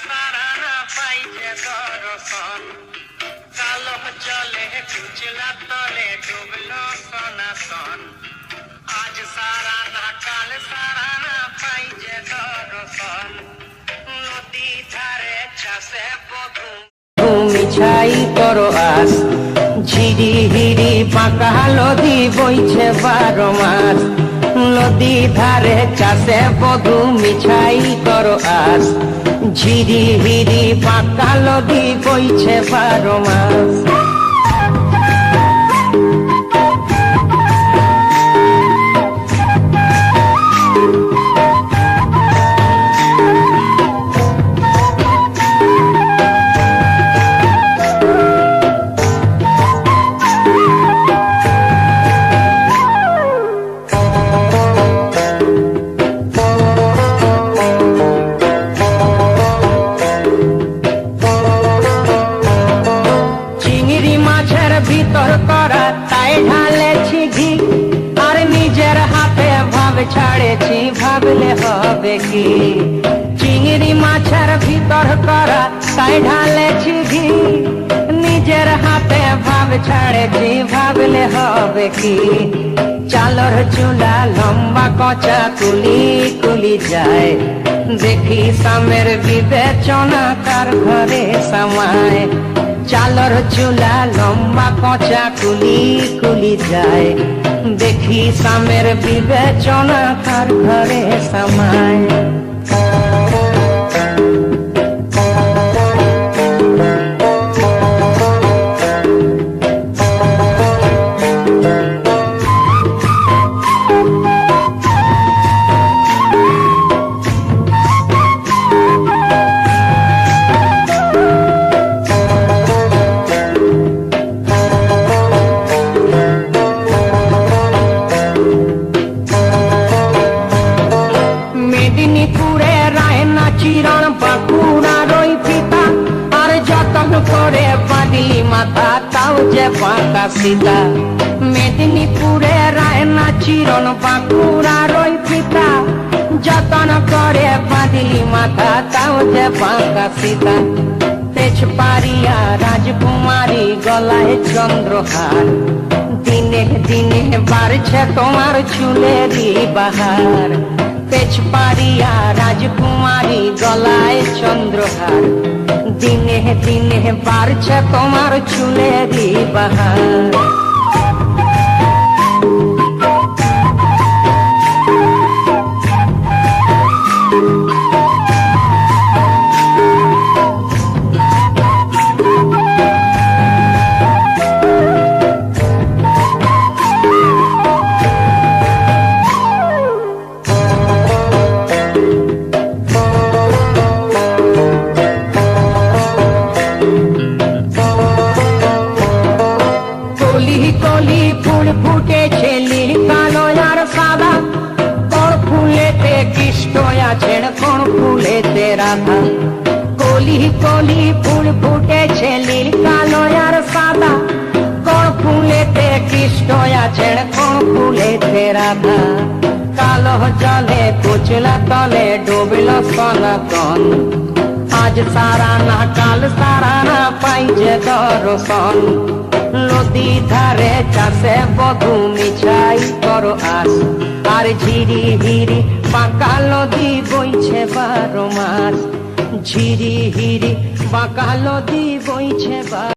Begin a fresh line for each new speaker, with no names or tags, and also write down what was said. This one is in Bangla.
সারা না পাই যে দর্শন, কালো জলে কুচলা তলে ডুবলো সনাতন। আজ সারা না কাল সারা না পাই যে দর্শন, নদী ধারে চাষে বধূ মিছাই করো আস, ঝিরি হিরি পাকা নদী বইছে 12 মাস। নদী ধারে চাষে বধূ মিছাই করো আস, ঝিরি হিরি পাকা নদী বইছে 12 মাস। ভিতর করা তাই ঢালেছি ঘি, আর নিজের হাতে ভাব ছাড়েছি, ভাবলে হবে কি। চিংড়ি মাছের ভিতর করা তাই ঢালেছি ঘি, নিজের হাতে ভাব ছাড়েছি, ভাবলে হবে কি। চালর চুলা লম্বা কচা কুলি কুলি যায়, দেখি সামের বিবেচনা কার ঘরে সামায়। চালর চুলা লম্বা কচা কুলি কুলি যায়, দেখি সামের বিবেচনা কার ঘরে সামায়। মেদিনীপুরে রায়না চিরণ বাঁকুড়ার ওই পিতা, আর যতন করে বাঁধলি মাথা তাও যে বাঁকা সীতা। মেদিনীপুরে রায়না চিরণ বাঁকুড়ার ওই পিতা, যতন করে বাঁধলি মাথা তাও যে বাঁকা সীতা। তেজপাড়িয়া রাজকুমারী গলায় চন্দ্রহার, দিনে দিনে বাড়ছে তোমার চুলেরই বাহার। তেজপাড়িয়া রাজকুমারী গলায় চন্দ্রহার, দিনে দিনে বাড়ছে তোমার চুলেরই বাহার। কলি ফুল ফুটেছে নীল কালো আর সাদা, কোন ফুলেতে কৃষ্ণ আছেন কোন ফুলেতে রাধা। কলি কলি ফুল ফুটেছে নীল কালো আর সাদা, কোন ফুলেতে কৃষ্ণ আছেন কোন ফুলেতে রাধা। কালো জলে কুচলা তলে ডুবল সনাতন, আজ সারা না কাল সারা না পাই যে দর্শন। নদী ধারে চাষে বধূ মিছাই করো আস, আর ঝিরি হিরি বাঁকা নদী বইছে 12 মাস। ঝিরি হিরি বাঁকা নদী বইছে